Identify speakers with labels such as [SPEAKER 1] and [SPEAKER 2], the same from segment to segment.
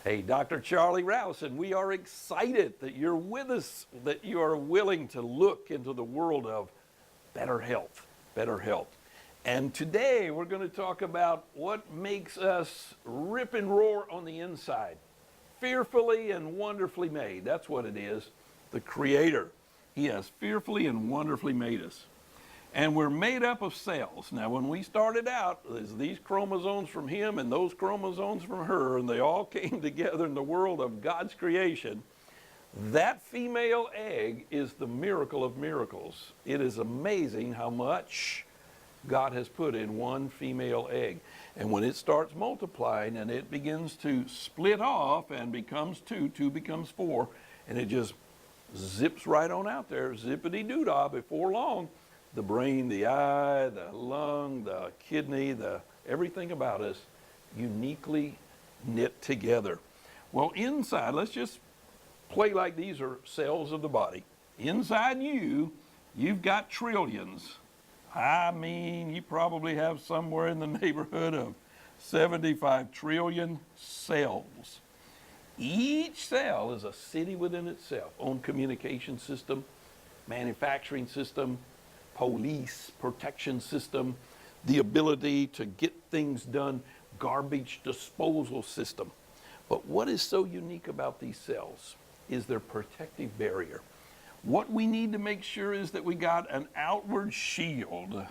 [SPEAKER 1] Hey, Dr. Charlie Rouse, and we are excited that you're with us, that you are willing to look into the world of better health, better health. And today we're going to talk about what makes us rip and roar on the inside. Fearfully and wonderfully made. That's what it is. The Creator. He has fearfully and wonderfully made us. And we're made up of cells. Now, when we started out, there's these chromosomes from him and those chromosomes from her, and they all came together in the world of God's creation. That female egg is the miracle of miracles. It is amazing how much God has put in one female egg. And when it starts multiplying and it begins to split off and becomes two becomes four, and it just zips right on out there, zippity-doo-dah, before long, the brain, the eye, the lung, the kidney, everything about us uniquely knit together. Well, inside, let's just play like these are cells of the body. Inside you, you've got trillions. I mean, you probably have somewhere in the neighborhood of 75 trillion cells. Each cell is a city within itself. Own communication system, manufacturing system, police protection system, the ability to get things done, garbage disposal system. But what is so unique about these cells is their protective barrier. What we need to make sure is that we got an outward shield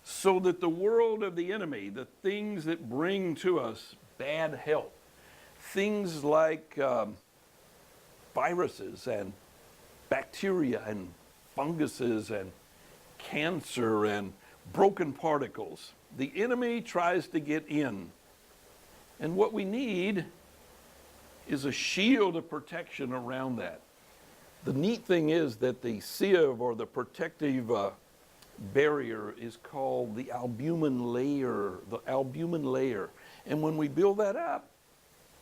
[SPEAKER 1] so that the world of the enemy, the things that bring to us bad health, things like viruses and bacteria and funguses and cancer and broken particles. The enemy tries to get in. And what we need is a shield of protection around that. The neat thing is that the sieve, or the protective barrier, is called the albumin layer. And when we build that up,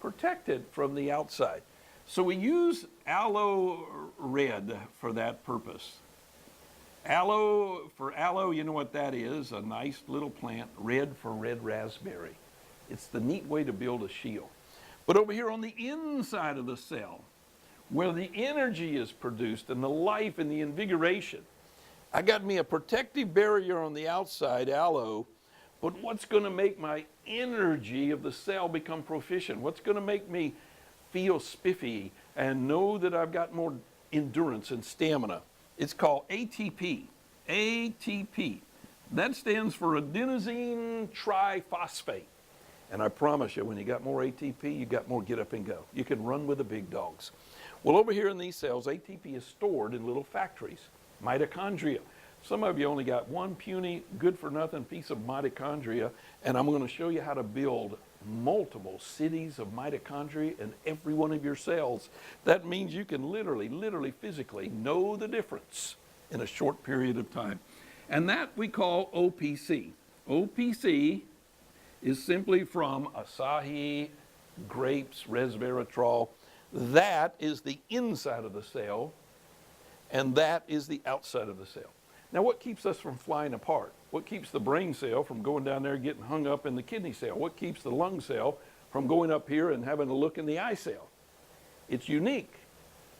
[SPEAKER 1] protect it from the outside. So we use Aloe Red for that purpose. Aloe, you know what that is, a nice little plant. Red for red raspberry. It's the neat way to build a shield. But over here on the inside of the cell, where the energy is produced and the life and the invigoration, I got me a protective barrier on the outside, aloe, but what's going to make my energy of the cell become proficient? What's going to make me feel spiffy and know that I've got more endurance and stamina? It's called ATP. ATP. That stands for adenosine triphosphate. And I promise you, when you got more ATP, you got more get up and go. You can run with the big dogs. Well, over here in these cells, ATP is stored in little factories, mitochondria. Some of you only got one puny, good-for-nothing piece of mitochondria, and I'm going to show you how to build multiple cities of mitochondria in every one of your cells. That means you can literally, physically know the difference in a short period of time. And that we call OPC. OPC is simply from acai, grapes, resveratrol. That is the inside of the cell, and that is the outside of the cell. Now, what keeps us from flying apart? What keeps the brain cell from going down there and getting hung up in the kidney cell? What keeps the lung cell from going up here and having a look in the eye cell? It's unique.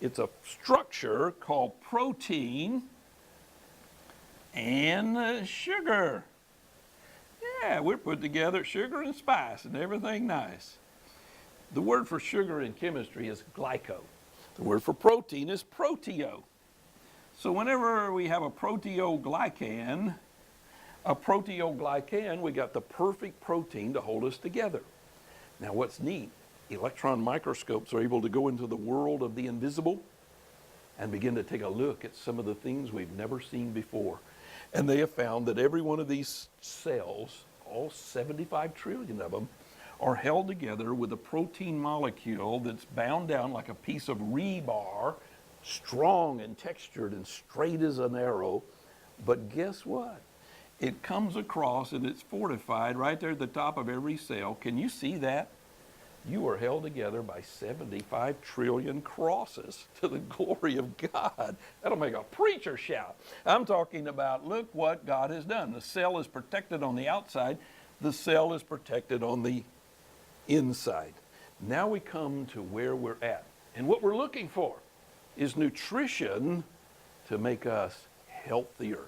[SPEAKER 1] It's a structure called protein and sugar. Yeah, we're put together sugar and spice and everything nice. The word for sugar in chemistry is glyco. The word for protein is proteo. So whenever we have a proteoglycan, we got the perfect protein to hold us together. Now what's neat, electron microscopes are able to go into the world of the invisible and begin to take a look at some of the things we've never seen before. And they have found that every one of these cells, all 75 trillion of them, are held together with a protein molecule that's bound down like a piece of rebar, strong and textured and straight as an arrow. But guess what? It comes across and it's fortified right there at the top of every cell. Can you see that? You are held together by 75 trillion crosses to the glory of God. That'll make a preacher shout. I'm talking about, look what God has done. The cell is protected on the outside. The cell is protected on the inside. Now we come to where we're at. And what we're looking for is nutrition to make us healthier.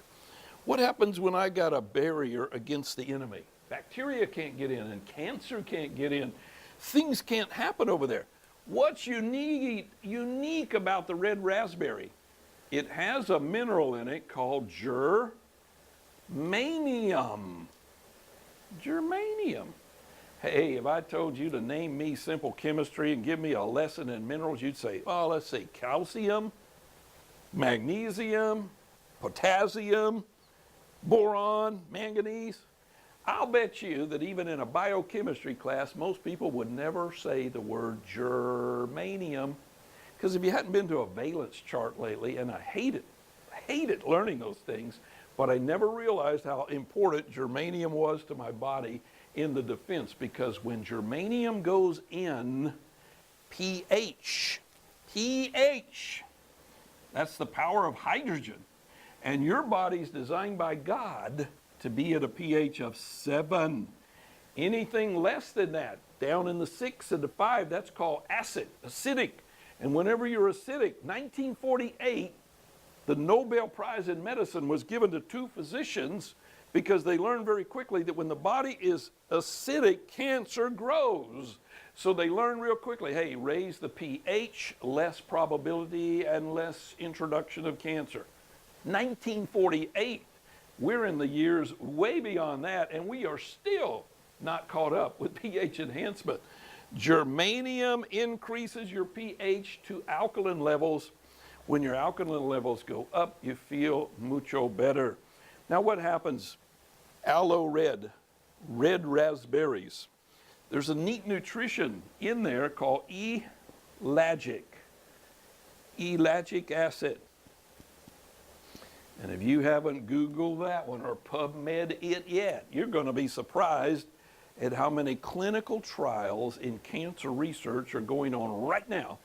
[SPEAKER 1] What happens when I got a barrier against the enemy? Bacteria can't get in and cancer can't get in. Things can't happen over there. What's unique about the red raspberry? It has a mineral in it called germanium. Germanium. Hey, if I told you to name me simple chemistry and give me a lesson in minerals, you'd say, oh, let's see, calcium, magnesium, potassium, boron, manganese. I'll bet you that even in a biochemistry class, most people would never say the word germanium, because if you hadn't been to a valence chart lately, and I hate it learning those things, but I never realized how important germanium was to my body in the defense, because when germanium goes in, pH, that's the power of hydrogen. And your body's designed by God to be at a pH of 7. Anything less than that, down in the 6 and the 5, that's called acidic. And whenever you're acidic, 1948, the Nobel Prize in Medicine was given to 2 physicians because they learned very quickly that when the body is acidic, cancer grows. So they learned real quickly, hey, raise the pH, less probability and less introduction of cancer. 1948, we're in the years way beyond that, and we are still not caught up with pH enhancement. Germanium increases your pH to alkaline levels. When your alkaline levels go up, you feel mucho better. Now what happens? Aloe Red, red raspberries. There's a neat nutrition in there called ellagic acid. And if you haven't Googled that one or PubMed it yet, you're going to be surprised at how many clinical trials in cancer research are going on right now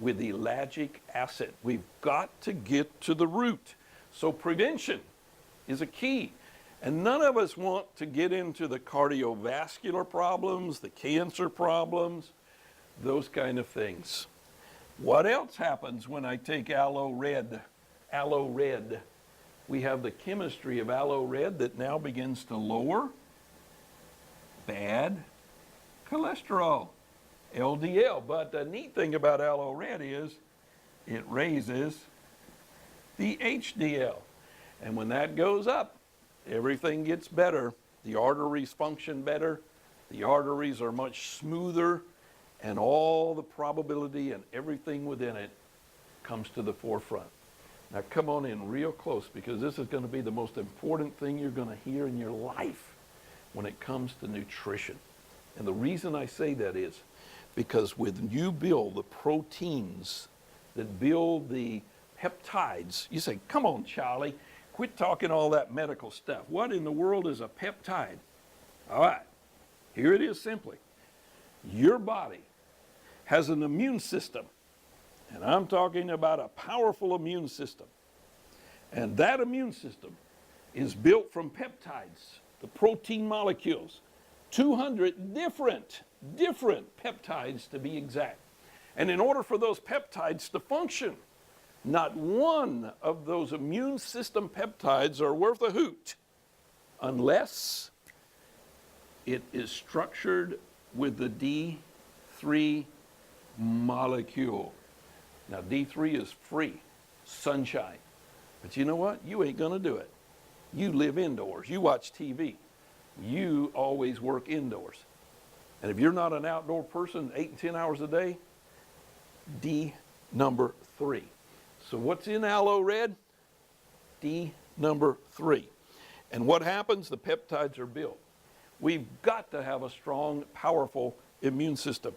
[SPEAKER 1] with ellagic acid. We've got to get to the root. So prevention is a key. And none of us want to get into the cardiovascular problems, the cancer problems, those kind of things. What else happens when I take aloe red? Aloe red. We have the chemistry of aloe red that now begins to lower bad cholesterol, LDL. But the neat thing about aloe red is it raises the HDL. And when that goes up, everything gets better. The arteries function better. The arteries are much smoother, and all the probability and everything within it comes to the forefront. Now come on in real close, because this is going to be the most important thing you're going to hear in your life when it comes to nutrition. And the reason I say that is because when you build the proteins that build the peptides, you say, come on, Charlie, quit talking all that medical stuff. What in the world is a peptide? All right, here it is simply. Your body has an immune system. And I'm talking about a powerful immune system. And that immune system is built from peptides, the protein molecules, 200 different peptides to be exact. And in order for those peptides to function, not one of those immune system peptides are worth a hoot unless it is structured with the D3 molecule. Now, D3 is free, sunshine. But you know what? You ain't going to do it. You live indoors. You watch TV. You always work indoors. And if you're not an outdoor person 8 and 10 hours a day, D number 3. So what's in aloe red? D number 3. And what happens? The peptides are built. We've got to have a strong, powerful immune system.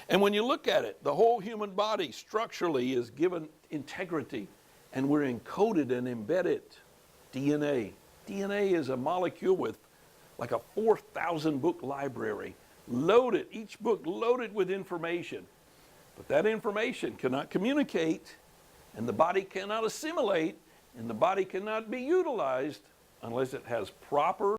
[SPEAKER 1] And when you look at it, the whole human body structurally is given integrity, and we're encoded and embedded. DNA. DNA is a molecule with like a 4,000 book library, loaded, each book loaded with information. But that information cannot communicate, and the body cannot assimilate, and the body cannot be utilized unless it has proper